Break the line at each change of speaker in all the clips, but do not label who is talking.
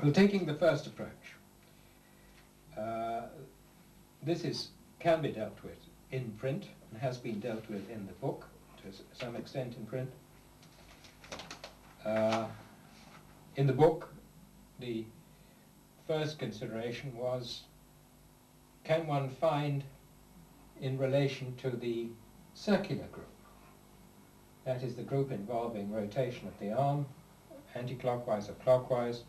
Well, taking the first approach, this can be dealt with in print and has been dealt with in the book to some extent in print. In the book, the first consideration was, can one find in relation to the circular group, that is the group involving rotation of the arm, anti-clockwise or clockwise,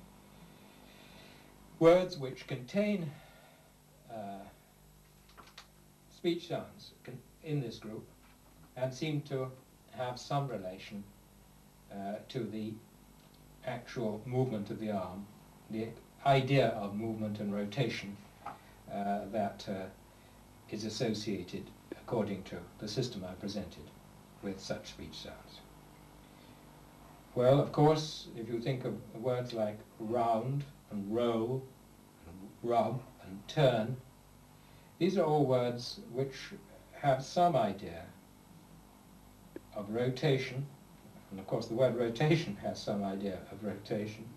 words which contain speech sounds in this group and seem to have some relation to the actual movement of the arm, the idea of movement and rotation that is associated, according to the system I presented, with such speech sounds. Well, of course, if you think of words like round and roll, and rub and turn, these are all words which have some idea of rotation, and of course the word rotation has some idea of rotation.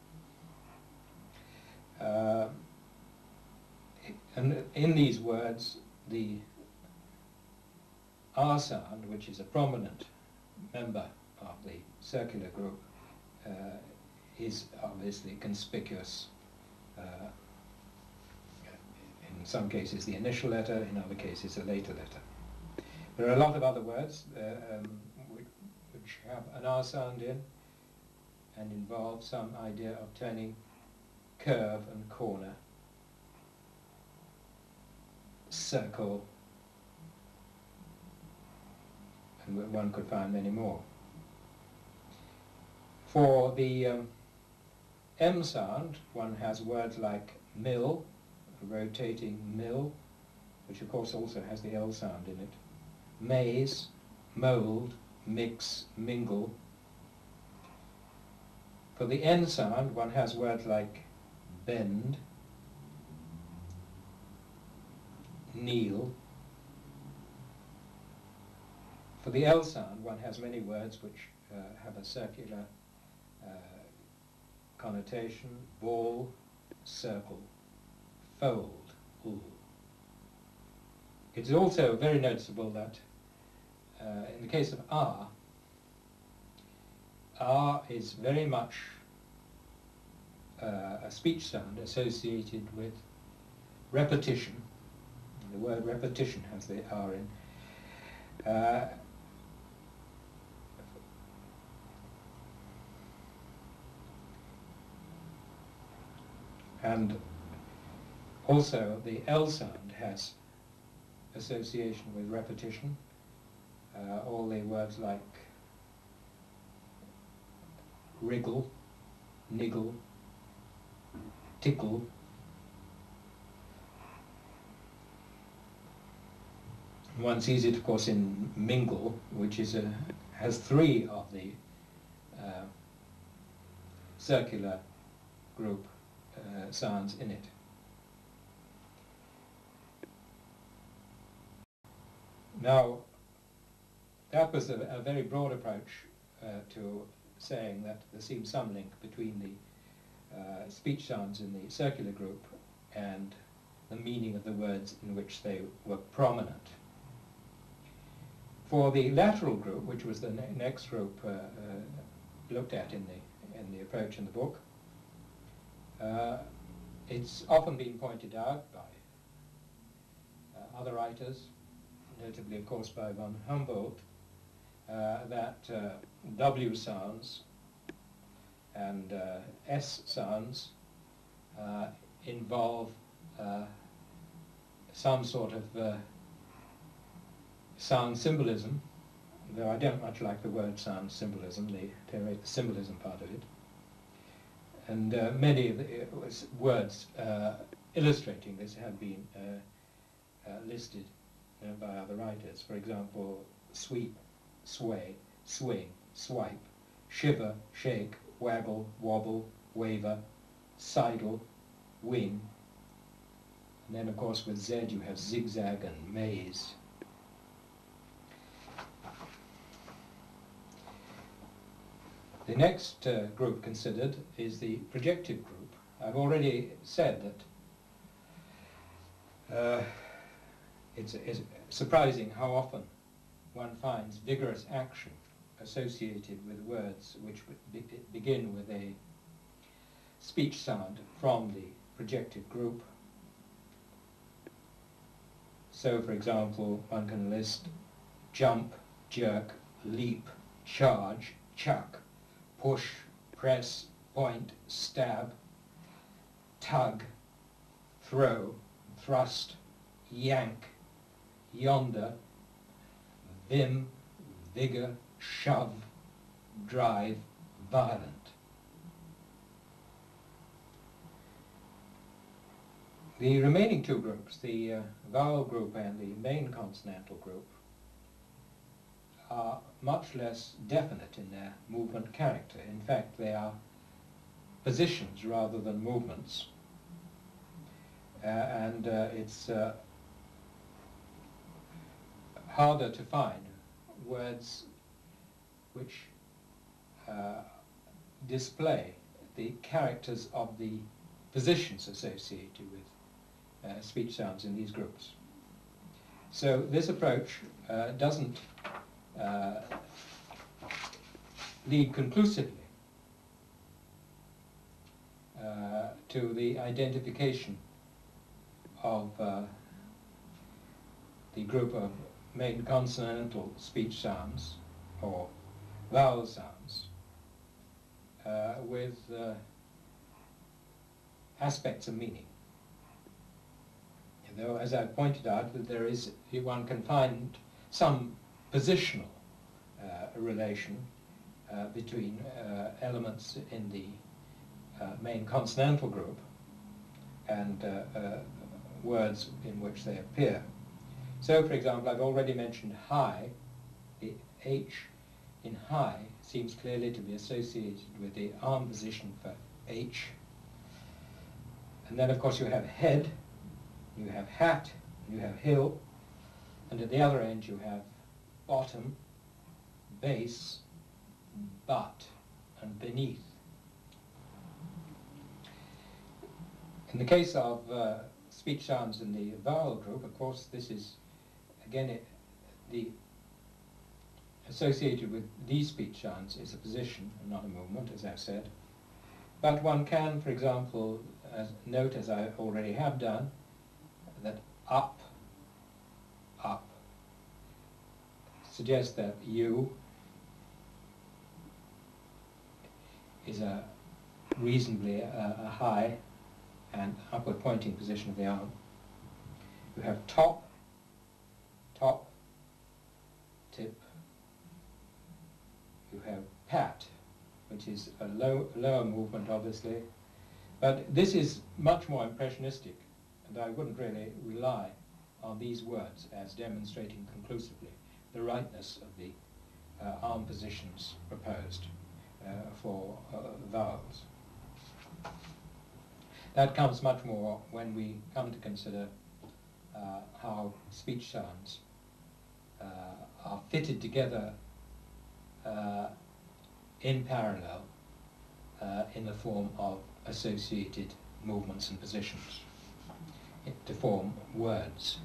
And in these words, the R sound, which is a prominent member of the circular group, is obviously conspicuous. In some cases the initial letter, in other cases a later letter. There are a lot of other words which have an R sound in and involve some idea of turning, curve and corner, circle, and one could find many more. For the M sound, one has words like mill, a rotating mill, which of course also has the L sound in it, maze, mould, mix, mingle. For the N sound, one has words like bend, kneel. For the L sound, one has many words which have a circular connotation: ball, circle, fold, ul. It's also very noticeable that in the case of R is very much a speech sound associated with repetition. The word repetition has the R in. And also the L sound has association with repetition. All the words like wriggle, niggle, tickle. One sees it, of course, in mingle, which has three of the circular group sounds in it. Now, that was a very broad approach to saying that there seems some link between the speech sounds in the circular group and the meaning of the words in which they were prominent. For the lateral group, which was the next group looked at in the approach in the book, it's often been pointed out by other writers, notably of course by von Humboldt, that W sounds and S sounds involve some sort of sound symbolism, though I don't much like the word sound symbolism, the symbolism part of it. And many of the words illustrating this have been listed by other writers. For example, sweep, sway, swing, swipe, shiver, shake, waggle, wobble, waver, sidle, wing. And then of course with Z you have zigzag and maze. The next group considered is the projective group, I've already said that it's surprising how often one finds vigorous action associated with words which begin with a speech sound from the projected group. So, for example, one can list jump, jerk, leap, charge, chuck, push, press, point, stab, tug, throw, thrust, yank, yonder, vim, vigor, shove, drive, violent. The remaining two groups, the vowel group and the main consonantal group, are much less definite in their movement character. In fact, they are positions rather than movements. And it's harder to find words which display the characters of the positions associated with speech sounds in these groups. So this approach doesn't lead conclusively to the identification of the group of main consonantal speech sounds or vowel sounds with aspects of meaning. Though, as I pointed out, that there is, one can find some positional relation between elements in the main consonantal group and words in which they appear. So, for example, I've already mentioned high. The H in high seems clearly to be associated with the arm position for H. And then, of course, you have head, you have hat, you have hill, and at the other end you have bottom, base, butt, and beneath. In the case of speech sounds in the vowel group, of course, this is, again, associated with these speech sounds is a position and not a movement, as I've said. But one can, for example, note, as I already have done, that up suggests that U is a reasonably a high and upward pointing position of the arm. You have top, tip. You have pat, which is a lower movement, obviously. But this is much more impressionistic, and I wouldn't really rely on these words as demonstrating conclusively the rightness of the arm positions proposed for vowels. That comes much more when we come to consider how speech sounds are fitted together in parallel in the form of associated movements and positions to form words.